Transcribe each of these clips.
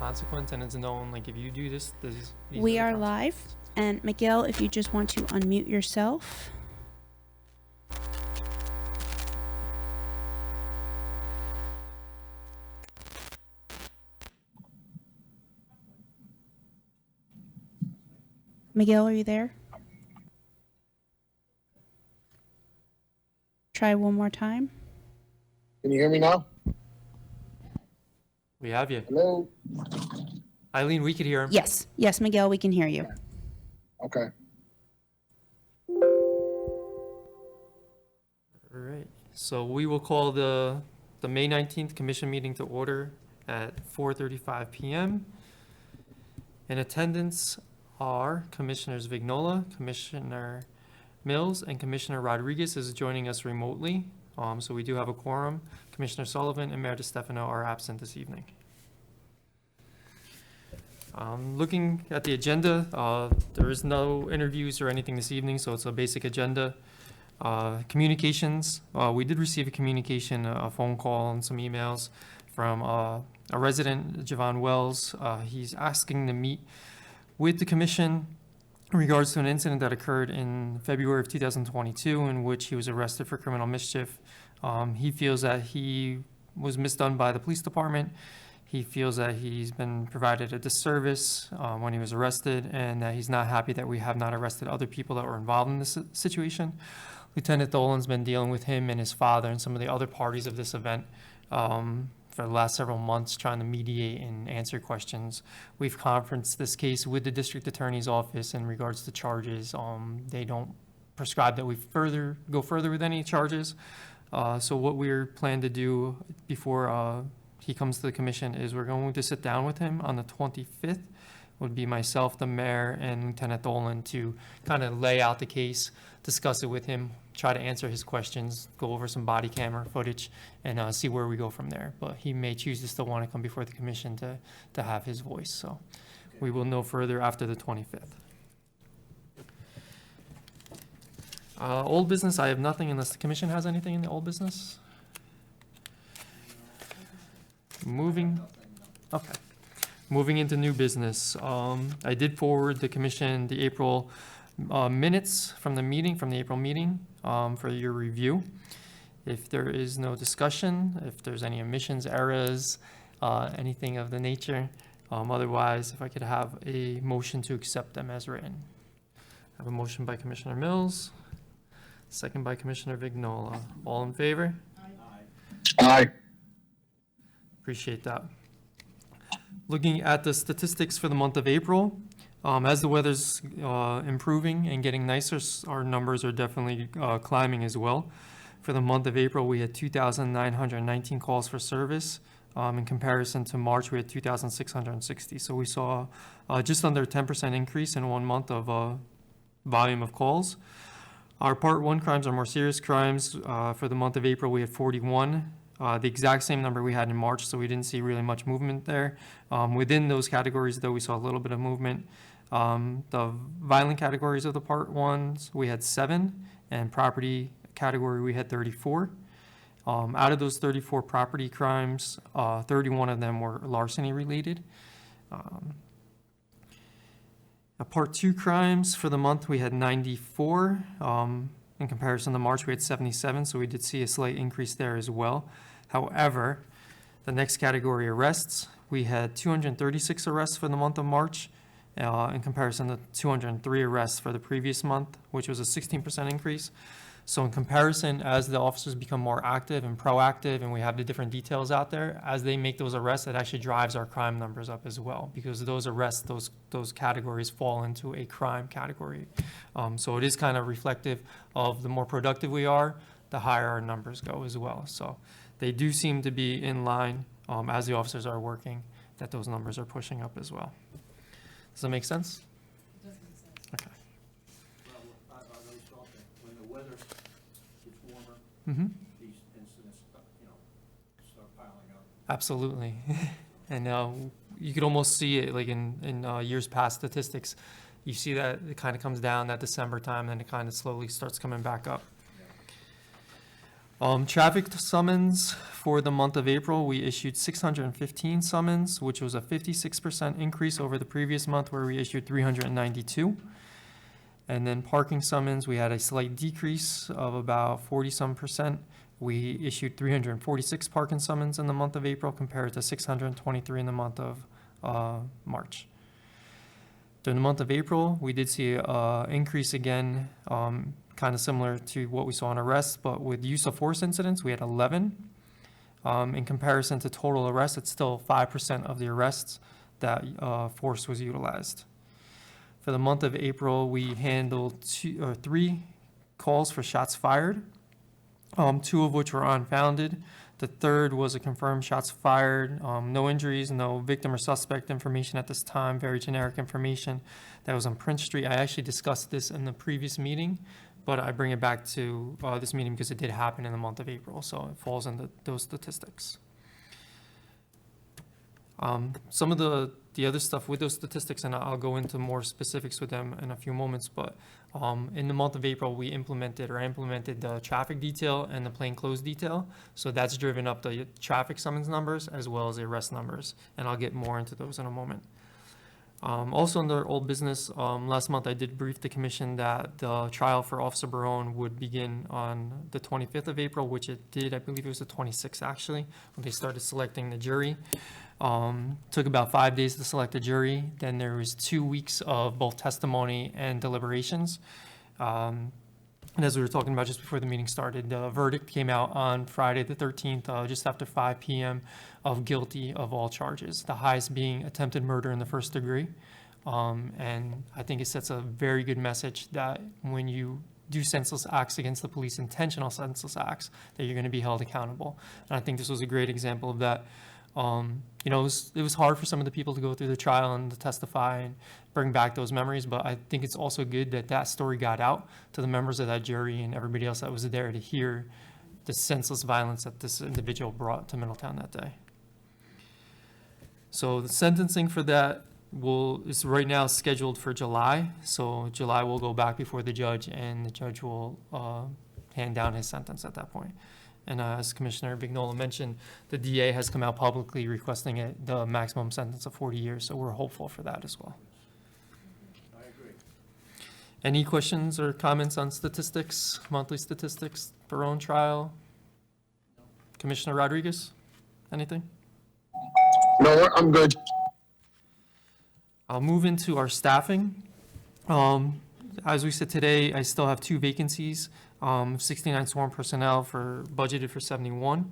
consequence, and it's known, like, if you do this, these We the are consequences. live, and Miguel, if you just want to unmute yourself. Miguel, are you there? Try one more time. Can you hear me now? We have you. Hello? Eileen, we could hear him. Yes, yes, Miguel, we can hear you. Okay. All right, so we will call the May 19th commission meeting to order at 4:35 p.m. In attendance are Commissioners Vignola, Commissioner Mills, and Commissioner Rodriguez is joining us remotely. So we do have a quorum. Commissioner Sullivan and Mayor DeStefano are absent this evening. Looking at the agenda, there is no interviews or anything this evening, so it's a basic agenda. Communications, we did receive a communication, a phone call and some emails from a resident, Javon Wells. He's asking to meet with the commission in regards to an incident that occurred in February of 2022 in which he was arrested for criminal mischief. He feels that he was misdone by the police department. He feels that he's been provided a disservice when he was arrested, and that he's not happy that we have not arrested other people that were involved in this situation. Lieutenant Dolan's been dealing with him and his father and some of the other parties of this event for the last several months, trying to mediate and answer questions. We've conferenced this case with the district attorney's office in regards to charges. They don't prescribe that we go further with any charges. So what we're planning to do before he comes to the commission is we're going to sit down with him on the 25th. Would be myself, the mayor, and Lieutenant Dolan to kind of lay out the case, discuss it with him, try to answer his questions, go over some body camera footage, and see where we go from there. But he may choose to still want to come before the commission to have his voice. So we will know further after the 25th. Old business, I have nothing unless the commission has anything in the old business. Moving into new business, I did forward the commission the April minutes from the April meeting for your review. If there is no discussion, if there's any omissions, errors, anything of the nature, otherwise, if I could have a motion to accept them as written. I have a motion by Commissioner Mills, second by Commissioner Vignola. All in favor? Aye. Appreciate that. Looking at the statistics for the month of April, as the weather's improving and getting nicer, our numbers are definitely climbing as well. For the month of April, we had 2,919 calls for service. In comparison to March, we had 2,660. So we saw just under a 10% increase in 1 month of volume of calls. Our Part 1 crimes are more serious crimes. For the month of April, we had 41. The exact same number we had in March, so we didn't see really much movement there. Within those categories, though, we saw a little bit of movement. The violent categories of the Part 1s, we had 7, and property category, we had 34. Out of those 34 property crimes, 31 of them were larceny related. Part 2 crimes for the month, we had 94. In comparison to March, we had 77, so we did see a slight increase there as well. However, the next category, arrests, we had 236 arrests for the month of March in comparison to 203 arrests for the previous month, which was a 16% increase. So in comparison, as the officers become more active and proactive and we have the different details out there, as they make those arrests, it actually drives our crime numbers up as well, because those arrests, those categories fall into a crime category. So it is kind of reflective of the more productive we are, the higher our numbers go as well. So they do seem to be in line as the officers are working, that those numbers are pushing up as well. Does that make sense? It does make sense. Okay. Well, I always thought that when the weather gets warmer, Mm-hmm. these incidents, start piling up. Absolutely. And you could almost see it like in years past statistics. You see that it kind of comes down that December time, and it kind of slowly starts coming back up. Traffic summons for the month of April, we issued 615 summons, which was a 56% increase over the previous month where we issued 392. And then parking summons, we had a slight decrease of about 40-some percent. We issued 346 parking summons in the month of April compared to 623 in the month of March. During the month of April, we did see an increase again, kind of similar to what we saw in arrests, but with use of force incidents, we had 11. In comparison to total arrests, it's still 5% of the arrests that force was utilized. For the month of April, we handled 3 calls for shots fired, 2 of which were unfounded. The third was a confirmed shots fired, no injuries, no victim or suspect information at this time, very generic information. That was on Prince Street. I actually discussed this in the previous meeting, but I bring it back to this meeting because it did happen in the month of April, so it falls into those statistics. Some of the other stuff with those statistics, and I'll go into more specifics with them in a few moments, but in the month of April, I implemented the traffic detail and the plainclothes detail. So that's driven up the traffic summons numbers as well as the arrest numbers, and I'll get more into those in a moment. Also under old business, last month I did brief the commission that the trial for Officer Barone would begin on the 25th of April, which it did. I believe it was the 26th actually, when they started selecting the jury. Took about 5 days to select a jury. Then there was 2 weeks of both testimony and deliberations. And as we were talking about just before the meeting started, the verdict came out on Friday the 13th, just after 5 p.m. of guilty of all charges, the highest being attempted murder in the first degree. And I think it sets a very good message that when you do senseless acts against the police, intentional senseless acts, that you're going to be held accountable. And I think this was a great example of that. It was hard for some of the people to go through the trial and to testify and bring back those memories, but I think it's also good that that story got out to the members of that jury and everybody else that was there to hear the senseless violence that this individual brought to Middletown that day. So the sentencing for that is right now scheduled for July. So July will go back before the judge, and the judge will hand down his sentence at that point. And as Commissioner Vignola mentioned, the DA has come out publicly requesting the maximum sentence of 40 years, so we're hopeful for that as well. I agree. Any questions or comments on statistics, monthly statistics, Barone trial? Commissioner Rodriguez, anything? No, I'm good. I'll move into our staffing. As we said today, I still have 2 vacancies. 69 sworn personnel budgeted for 71.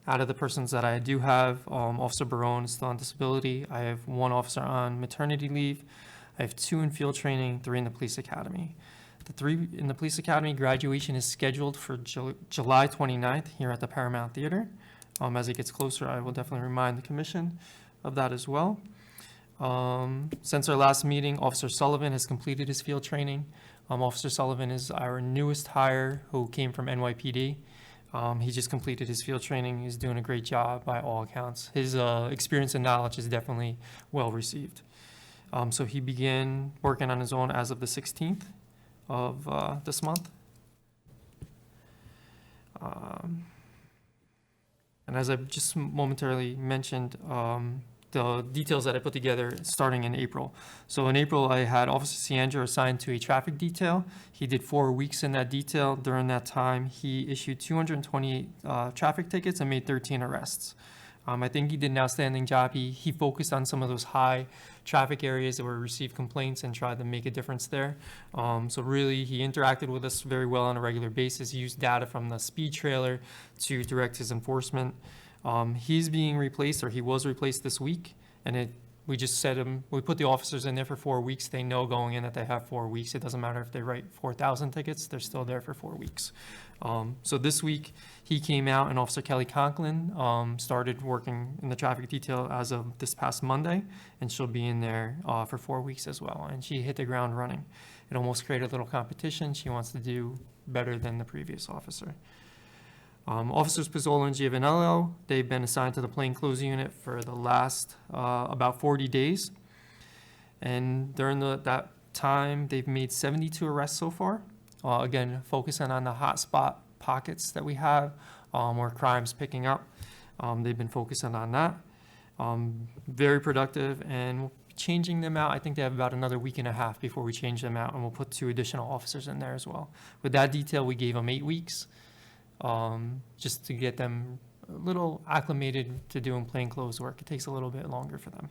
Out of the persons that I do have, Officer Barone is still on disability. I have 1 officer on maternity leave. I have 2 in field training, 3 in the police academy. The 3 in the police academy graduation is scheduled for July 29th here at the Paramount Theater. As it gets closer, I will definitely remind the commission of that as well. Since our last meeting, Officer Sullivan has completed his field training. Officer Sullivan is our newest hire who came from NYPD. He just completed his field training. He's doing a great job by all accounts. His experience and knowledge is definitely well received. So he began working on his own as of the 16th of this month. And as I just momentarily mentioned, the details that I put together starting in April. So in April, I had Officer Ciandra assigned to a traffic detail. He did 4 weeks in that detail. During that time, he issued 228 traffic tickets and made 13 arrests. I think he did an outstanding job. He focused on some of those high traffic areas that were received complaints and tried to make a difference there. So really, he interacted with us very well on a regular basis. He used data from the speed trailer to direct his enforcement. He's being replaced, or he was replaced this week, and we just we put the officers in there for 4 weeks. They know going in that they have 4 weeks. It doesn't matter if they write 4,000 tickets, they're still there for 4 weeks. So this week, he came out, and Officer Kelly Conklin started working in the traffic detail as of this past Monday, and she'll be in there for 4 weeks as well, and she hit the ground running. It almost created a little competition. She wants to do better than the previous officer. Officers Pizzola and Giovanello, they've been assigned to the plainclothes unit for the last about 40 days. And during that time, they've made 72 arrests so far. Again, focusing on the hot spot pockets that we have where crime's picking up. They've been focusing on that. Very productive, and we'll be changing them out. I think they have about another week and a half before we change them out, and we'll put 2 additional officers in there as well. With that detail, we gave them 8 weeks just to get them a little acclimated to doing plainclothes work. It takes a little bit longer for them.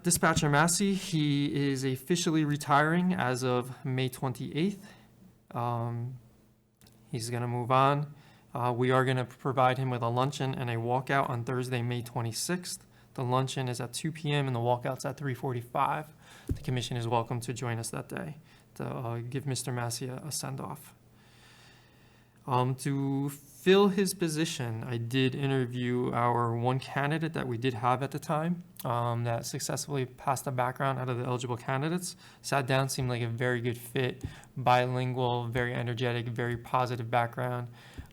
Dispatcher Massey, he is officially retiring as of May 28th. He's going to move on. We are going to provide him with a luncheon and a walkout on Thursday, May 26th. The luncheon is at 2 p.m. and the walkout's at 3:45. The commission is welcome to join us that day to give Mr. Massey a send-off. To fill his position, I did interview our one candidate that we did have at the time that successfully passed the background out of the eligible candidates. Sat down, seemed like a very good fit, bilingual, very energetic, very positive background.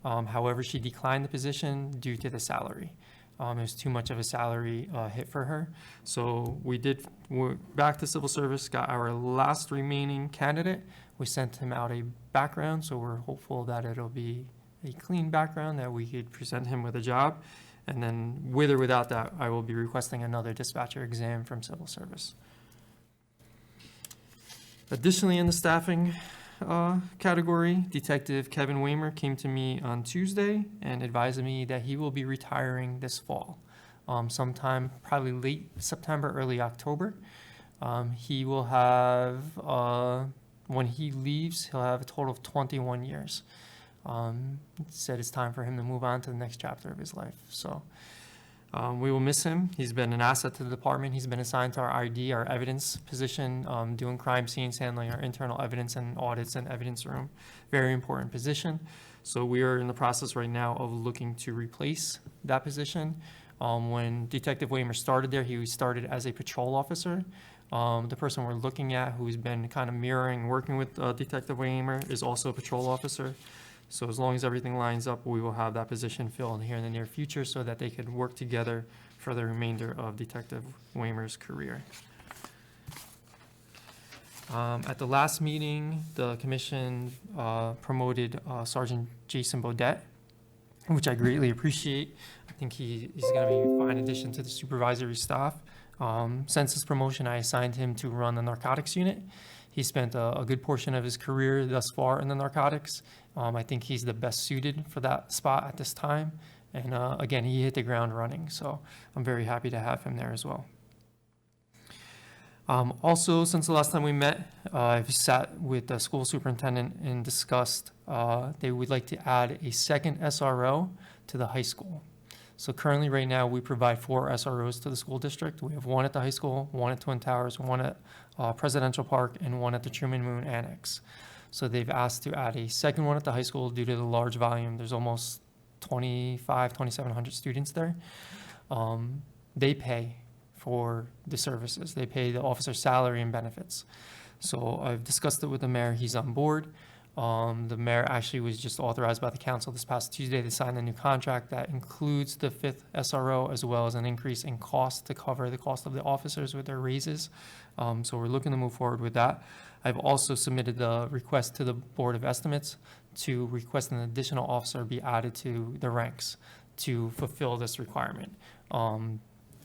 However, she declined the position due to the salary. It was too much of a salary hit for her. So we're back to civil service, got our last remaining candidate. We sent him out a background, so we're hopeful that it'll be a clean background that we could present him with a job. And then with or without that, I will be requesting another dispatcher exam from civil service. Additionally, in the staffing category, Detective Kevin Waymer came to me on Tuesday and advised me that he will be retiring this fall, sometime probably late September, early October. He will have, when he leaves, he'll have a total of 21 years. Said it's time for him to move on to the next chapter of his life. So we will miss him. He's been an asset to the department. He's been assigned to our ID, our evidence position, doing crime scenes, handling our internal evidence and audits and evidence room. Very important position. So we are in the process right now of looking to replace that position. When Detective Waymer started there, he started as a patrol officer. The person we're looking at, who's been kind of mirroring, working with Detective Waymer, is also a patrol officer. So as long as everything lines up, we will have that position filled here in the near future so that they could work together for the remainder of Detective Waymer's career. At the last meeting, the commission promoted Sergeant Jason Bodette, which I greatly appreciate. I think he's going to be a fine addition to the supervisory staff. Since his promotion, I assigned him to run the narcotics unit. He spent a good portion of his career thus far in the narcotics. I think he's the best suited for that spot at this time. And again, he hit the ground running, so I'm very happy to have him there as well. Also, since the last time we met, I've sat with the school superintendent and discussed they would like to add a second SRO to the high school. So currently, right now, we provide 4 SROs to the school district. We have 1 at the high school, 1 at Twin Towers, 1 at Presidential Park, and 1 at the Truman Moon Annex. So they've asked to add a second one at the high school due to the large volume. There's almost 2,700 students there. They pay for the services. They pay the officer's salary and benefits. So I've discussed it with the mayor. He's on board. The mayor actually was just authorized by the council this past Tuesday to sign a new contract that includes the 5th SRO as well as an increase in cost to cover the cost of the officers with their raises. So we're looking to move forward with that. I've also submitted the request to the Board of Estimates to request an additional officer be added to the ranks to fulfill this requirement.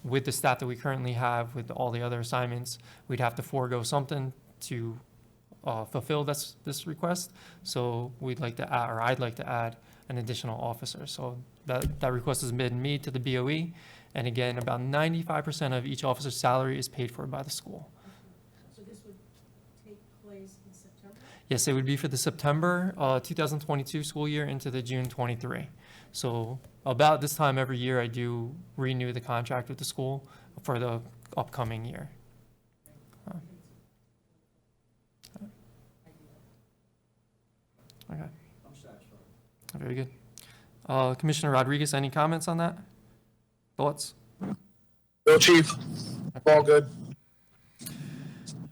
With the staff that we currently have, with all the other assignments, we'd have to forego something to fulfill this request. So we'd like to add, or I'd like to add, an additional officer. So that request has been made to the BOE. And again, about 95% of each officer's salary is paid for by the school. So this would take place in September? Yes, it would be for the September 2022 school year into the June 23. So about this time every year, I do renew the contract with the school for the upcoming year. Okay. I'm satisfied. Very good. Commissioner Rodriguez, any comments on that? Thoughts? No, Chief. All good.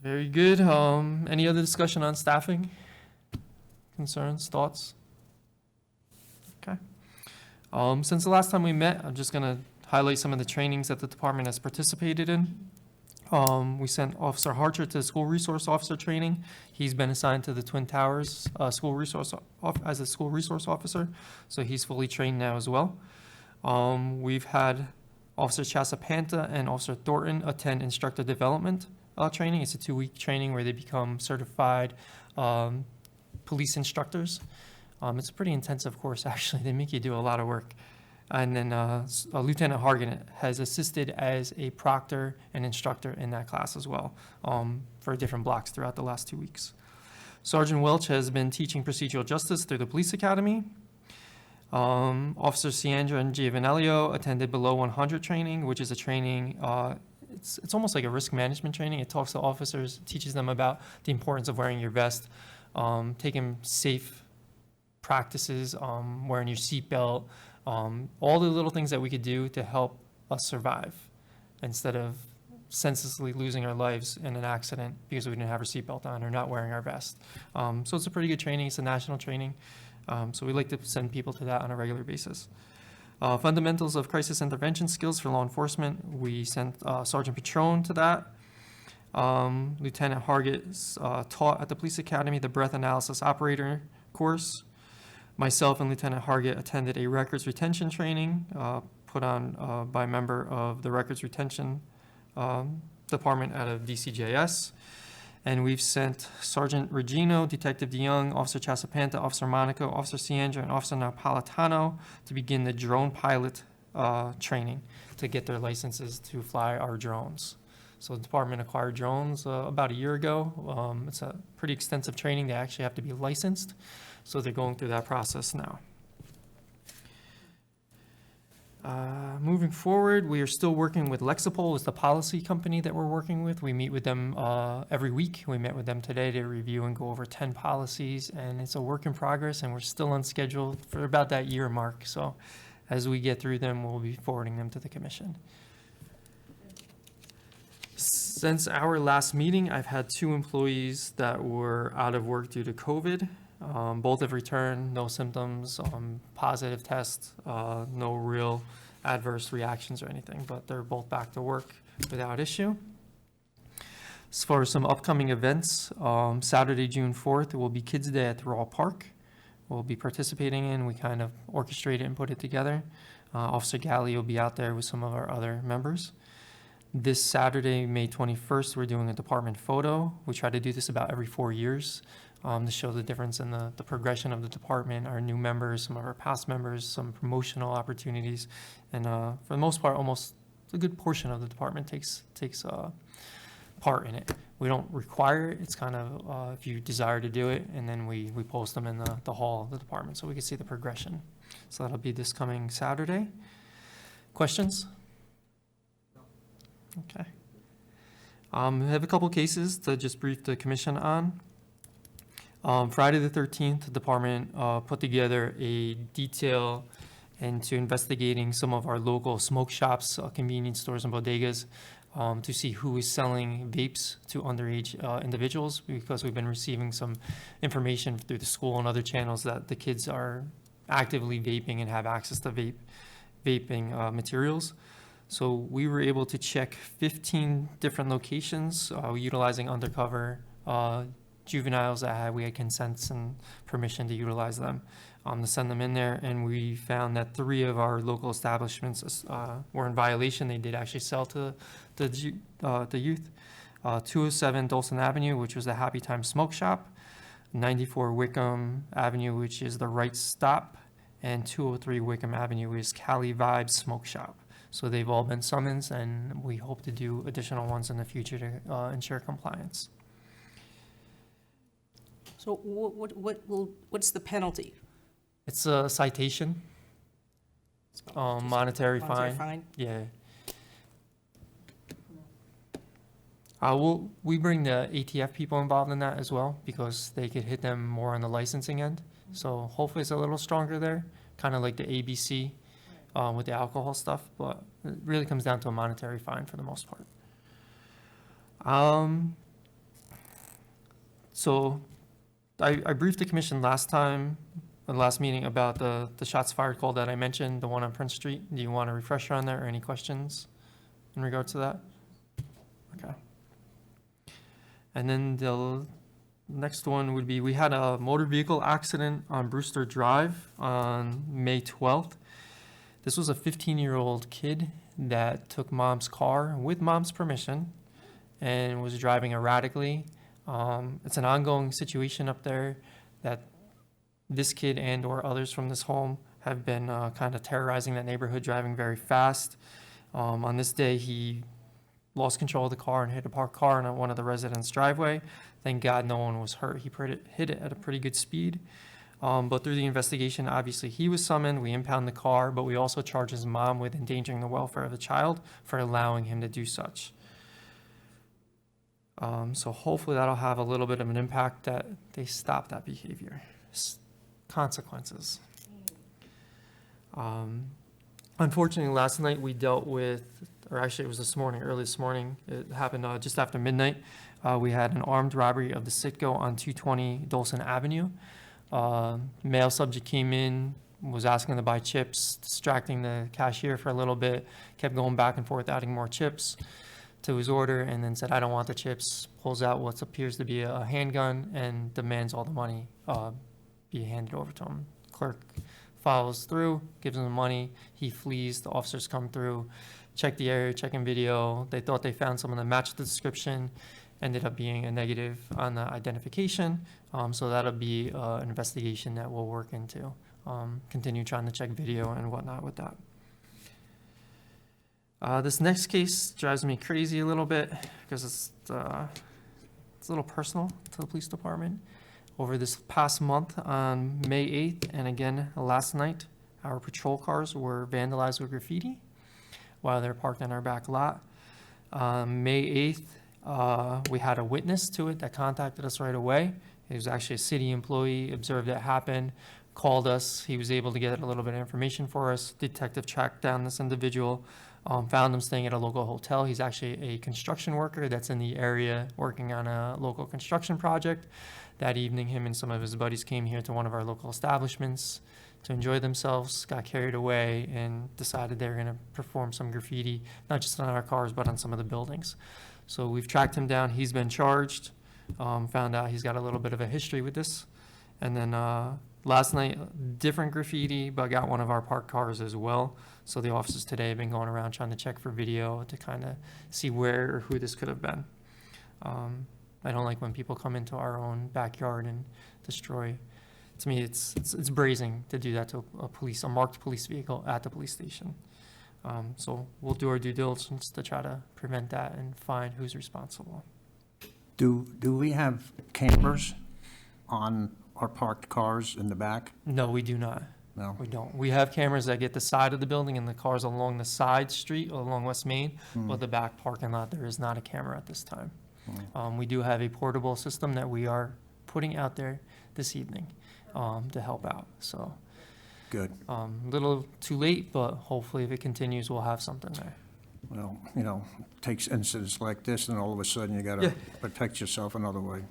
Very good. Any other discussion on staffing? Concerns, thoughts? Okay. Since the last time we met, I'm just going to highlight some of the trainings that the department has participated in. We sent Officer Harcher to school resource officer training. He's been assigned to the Twin Towers as a school resource officer, so he's fully trained now as well. We've had Officer Chasapanta and Officer Thornton attend instructor development training. It's a 2-week training where they become certified police instructors. It's a pretty intensive course, actually. They make you do a lot of work. And then Lieutenant Hargan has assisted as a proctor and instructor in that class as well for different blocks throughout the last 2 weeks. Sergeant Welch has been teaching procedural justice through the police academy. Officer Ciandra and Giovanelio attended below 100 training, which is a training, it's almost like a risk management training. It talks to officers, teaches them about the importance of wearing your vest, taking safe practices, wearing your seatbelt, all the little things that we could do to help us survive instead of senselessly losing our lives in an accident because we didn't have our seatbelt on or not wearing our vest. So it's a pretty good training. It's a national training. So we like to send people to that on a regular basis. Fundamentals of crisis intervention skills for law enforcement. We sent Sergeant Patron to that. Lieutenant Hargett taught at the police academy the breath analysis operator course. Myself and Lieutenant Hargett attended a records retention training put on by a member of the records retention department out of DCJS. And we've sent Sergeant Regino, Detective DeYoung, Officer Chasapanta, Officer Monaco, Officer Ciandra, and Officer Napolitano to begin the drone pilot training to get their licenses to fly our drones. So the department acquired drones about a year ago. It's a pretty extensive training. They actually have to be licensed. So they're going through that process now. Moving forward, we are still working with Lexipol as the policy company that we're working with. We meet with them every week. We met with them today to review and go over 10 policies, and it's a work in progress, and we're still on schedule for about that year mark. So as we get through them, we'll be forwarding them to the commission. Since our last meeting, I've had 2 employees that were out of work due to COVID. Both have returned, no symptoms, positive tests, no real adverse reactions or anything, but they're both back to work without issue. As far as some upcoming events, Saturday, June 4th, it will be Kids Day at Thurl Park. We'll be participating in, we kind of orchestrate it and put it together. Officer Galley will be out there with some of our other members. This Saturday, May 21st, we're doing a department photo. We try to do this about every 4 years. To show the difference in the progression of the department, our new members, some of our past members, some promotional opportunities, and for the most part, almost a good portion of the department takes part in it. We don't require it. It's kind of if you desire to do it, and then we post them in the hall of the department so we can see the progression. So that'll be this coming Saturday. Questions? Okay. I have a couple cases to just brief the commission on. Friday the 13th, the department put together a detail into investigating some of our local smoke shops, convenience stores, and bodegas to see who is selling vapes to underage individuals, because we've been receiving some information through the school and other channels that the kids are actively vaping and have access to vaping materials. So we were able to check 15 different locations utilizing undercover juveniles that we had consents and permission to utilize them, to send them in there. And we found that 3 of our local establishments were in violation. They did actually sell to the youth. 207 Dolson Avenue, which was the Happy Time Smoke Shop, 94 Wickham Avenue, which is the Right Stop, and 203 Wickham Avenue is Cali Vibes Smoke Shop. So they've all been summoned, and we hope to do additional ones in the future to ensure compliance. So what's the penalty? It's a citation, Just monetary fine. Yeah. We bring the ATF people involved in that as well, because they could hit them more on the licensing end. So hopefully it's a little stronger there, kind of like the ABC with the alcohol stuff, but it really comes down to a monetary fine for the most part. So I briefed the commission last meeting about the shots fired call that I mentioned, the one on Prince Street. Do you want a refresher on there or any questions in regards to that? Okay. And then the next one would be, we had a motor vehicle accident on Brewster Drive on May 12th. This was a 15-year-old kid that took mom's car with mom's permission and was driving erratically. It's an ongoing situation up there that this kid and or others from this home have been kind of terrorizing that neighborhood, driving very fast. On this day, he lost control of the car and hit a parked car in one of the residents' driveway. Thank God no one was hurt. He hit it at a pretty good speed. But through the investigation, obviously he was summoned. We impound the car, but we also charge his mom with endangering the welfare of the child for allowing him to do such. So hopefully that'll have a little bit of an impact that they stop that behavior. Consequences. Unfortunately, last night we dealt with, or actually it was this morning, early this morning, it happened just after midnight. We had an armed robbery of the Citgo on 220 Dolson Avenue. Male subject came in, was asking to buy chips, distracting the cashier for a little bit, kept going back and forth, adding more chips to his order, and then said, "I don't want the chips," pulls out what appears to be a handgun and demands all the money be handed over to him. Clerk follows through, gives him the money, he flees, the officers come through, check the area, checking video. They thought they found someone that matched the description, ended up being a negative on the identification. So that'll be an investigation that we'll work into. Continue trying to check video and whatnot with that. This next case drives me crazy a little bit because it's a little personal to the police department. Over this past month on May 8th and again last night, our patrol cars were vandalized with graffiti while they're parked on our back lot. May 8th, we had a witness to it that contacted us right away. It was actually a city employee, observed it happen, called us. He was able to get a little bit of information for us. Detective tracked down this individual, found him staying at a local hotel. He's actually a construction worker that's in the area working on a local construction project. That evening, him and some of his buddies came here to one of our local establishments to enjoy themselves, got carried away, and decided they were going to perform some graffiti, not just on our cars, but on some of the buildings. So we've tracked him down. He's been charged, found out he's got a little bit of a history with this. And then last night, different graffiti, but got one of our parked cars as well. So the officers today have been going around trying to check for video to kind of see where or who this could have been. I don't like when people come into our own backyard and destroy. To me, it's brazen to do that to a marked police vehicle at the police station. So we'll do our due diligence to try to prevent that and find who's responsible. Do we have cameras on our parked cars in the back? No, we do not. No? We don't. We have cameras that get the side of the building and the cars along the side street along West Main, but the back parking lot, there is not a camera at this time. We do have a portable system that we are putting out there this evening to help out. So, Good. little too late, but hopefully if it continues, we'll have something there. Well, takes incidents like this and all of a sudden you got to Yeah. protect yourself another way.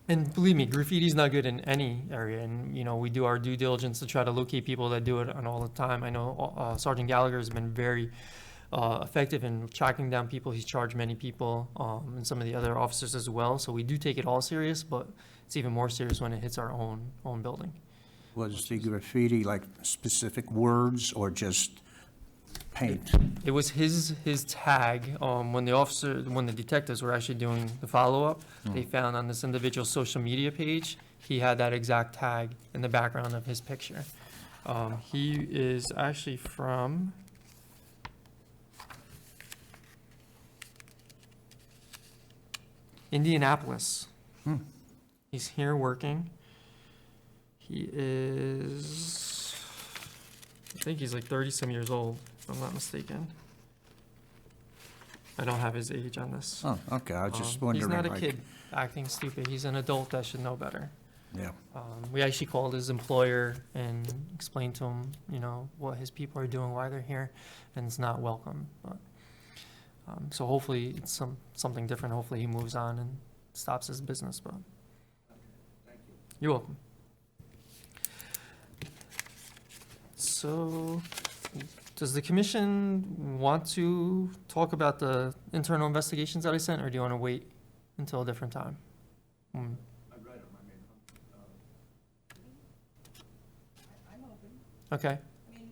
And believe me, graffiti's not good in any area, and we do our due diligence to try to locate people that do it on all the time. I know Sergeant Gallagher has been very effective in tracking down people. He's charged many people, and some of the other officers as well. So we do take it all serious, but it's even more serious when it hits our own building. Was the graffiti like specific words or just paint? It was his tag. When the detectives were actually doing the follow-up, they found on this individual's social media page, he had that exact tag in the background of his picture. He is actually from Indianapolis. He's here working. He is, I think he's like 30-some years old, if I'm not mistaken. I don't have his age on this. Oh, okay, I was just wondering. He's not a like- kid acting stupid. He's an adult that should know better. Yeah, We actually called his employer and explained to him, what his people are doing, why they're here, and it's not welcome. But, so hopefully it's something different. Hopefully he moves on and stops his business. But Thank you. you're welcome. So, does the commission want to talk about the internal investigations that I sent, or do you want to wait until a different time? Hmm, I read them, I mean, I'm open. Okay, I mean,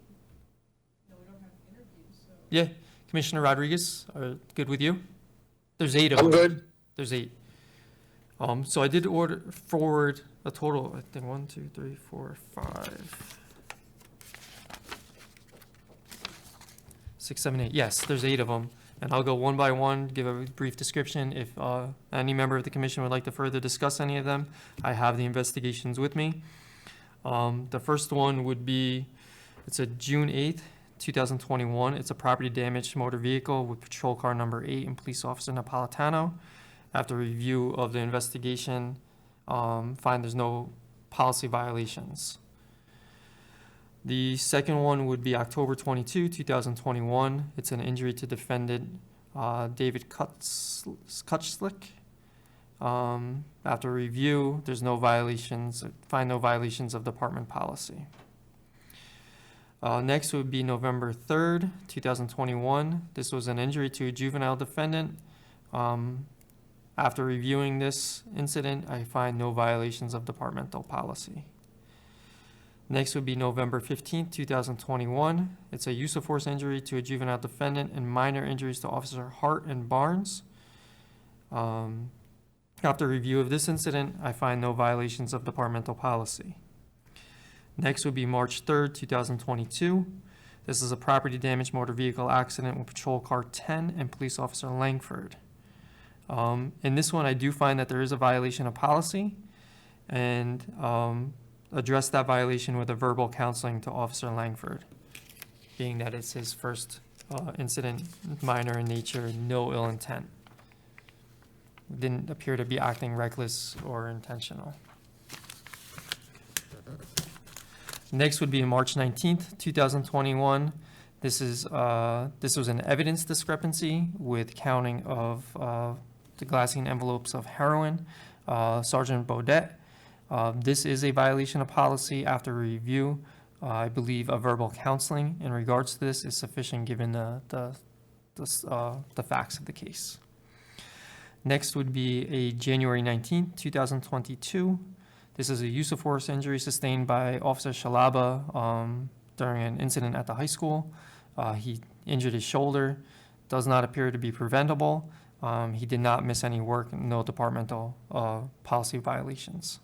no, we don't have interviews, so. yeah. Commissioner Rodriguez, are good with you? There's 8 of them. I'm good. There's 8. So I did forward a total, I think 1, 2, 3, 4, 5, 6, 7, 8. Yes, there's 8 of them. And I'll go one by one, give a brief description. If any member of the commission would like to further discuss any of them, I have the investigations with me. The first one would be, it's a June 8th, 2021. It's a property damaged motor vehicle with patrol car number 8 and police officer Napolitano. After review of the investigation, find there's no policy violations. The second one would be October 22, 2021. It's an injury to defendant David Kutschlick. After review, there's no violations, find no violations of department policy. Next would be November 3rd, 2021. This was an injury to a juvenile defendant. After reviewing this incident, I find no violations of departmental policy. Next would be November 15th, 2021. It's a use of force injury to a juvenile defendant and minor injuries to Officer Hart and Barnes. After review of this incident, I find no violations of departmental policy. Next would be March 3rd, 2022. This is a property damage motor vehicle accident with patrol car 10 and police officer Langford. In this one, I do find that there is a violation of policy and address that violation with a verbal counseling to Officer Langford, being that it's his first incident, minor in nature, no ill intent. Didn't appear to be acting reckless or intentional. Next would be March 19th, 2021. This was an evidence discrepancy with counting of the glassine envelopes of heroin. Sergeant Baudet. This is a violation of policy. After review, I believe a verbal counseling in regards to this is sufficient given the facts of the case. Next would be a January 19th, 2022. This is a use of force injury sustained by Officer Shalaba during an incident at the high school. He injured his shoulder, does not appear to be preventable. He did not miss any work, no departmental policy violations.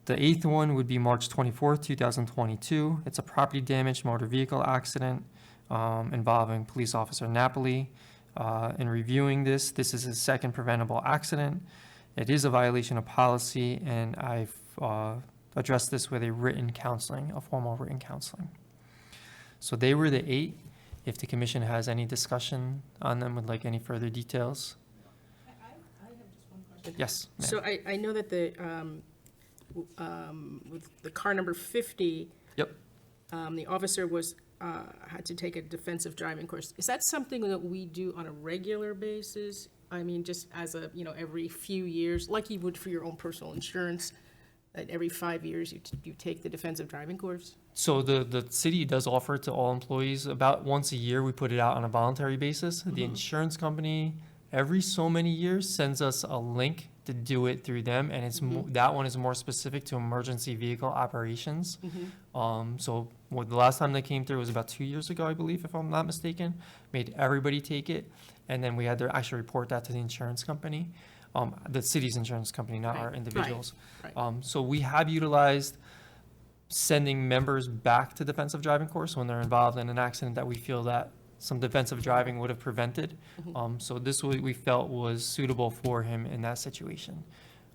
The 8th one would be March 24th, 2022. It's a property damage motor vehicle accident involving police officer Napoli. In reviewing this is his second preventable accident. It is a violation of policy, and I've addressed this with a written counseling, a formal written counseling. So they were the 8. If the commission has any discussion on them, would like any further details? I have just one question. Yes, ma'am. So I know that with the car number 50. Yep. The officer had to take a defensive driving course. Is that something that we do on a regular basis? I mean, just as every few years, like you would for your own personal insurance, that every 5 years you take the defensive driving course? So the city does offer it to all employees about once a year. We put it out on a voluntary basis. The insurance company every so many years sends us a link to do it through them, and it's that one is more specific to emergency vehicle operations. So the last time they came through was about 2 years ago, I believe, if I'm not mistaken. Made everybody take it, and then we had to actually report that to the insurance company, the city's insurance company, not our individuals. Right. So we have utilized sending members back to defensive driving course when they're involved in an accident that we feel that some defensive driving would have prevented. So this we felt was suitable for him in that situation.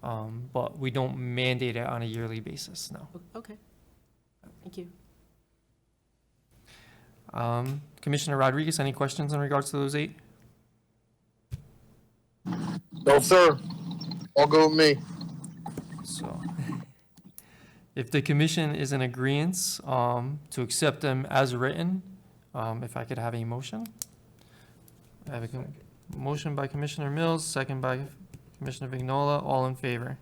But we don't mandate it on a yearly basis, no. Okay. Thank you. Commissioner Rodriguez, any questions in regards to those 8? No, sir. All good with me. So if the commission is in agreement to accept them as written, if I could have a motion. I have a motion by Commissioner Mills, second by Commissioner Vignola. All in favor?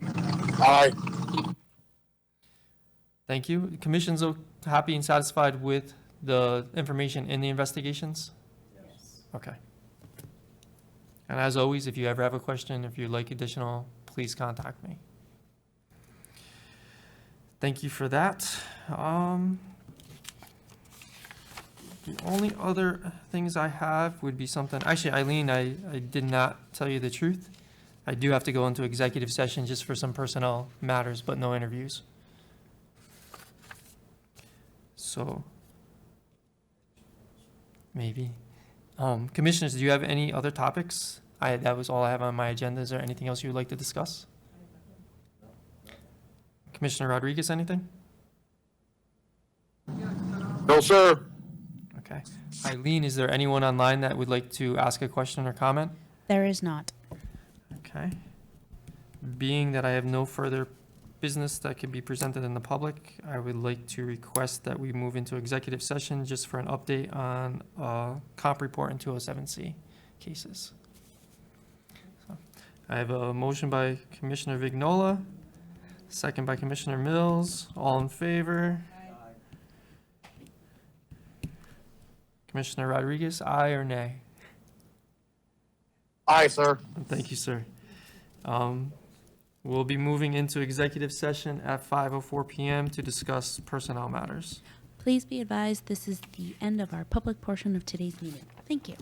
Aye. Thank you. Commission's happy and satisfied with the information in the investigations? Yes. Okay. And as always, if you ever have a question, if you'd like additional, please contact me. Thank you for that. The only other things I have would be something, actually, Eileen, I did not tell you the truth. I do have to go into executive session just for some personnel matters, but no interviews. So, maybe. Commissioners, do you have any other topics? That was all I have on my agenda. Is there anything else you would like to discuss? Commissioner Rodriguez, anything? No, sir. Okay. Eileen, is there anyone online that would like to ask a question or comment? There is not. Okay. Being that I have no further business that can be presented in the public, I would like to request that we move into executive session just for an update on comp report and 207C cases. So, I have a motion by Commissioner Vignola, second by Commissioner Mills. All in favor? Commissioner Rodriguez, aye or nay? Aye, sir. Thank you, sir. We'll be moving into executive session at 5:04 PM to discuss personnel matters. Please be advised, this is the end of our public portion of today's meeting. Thank you.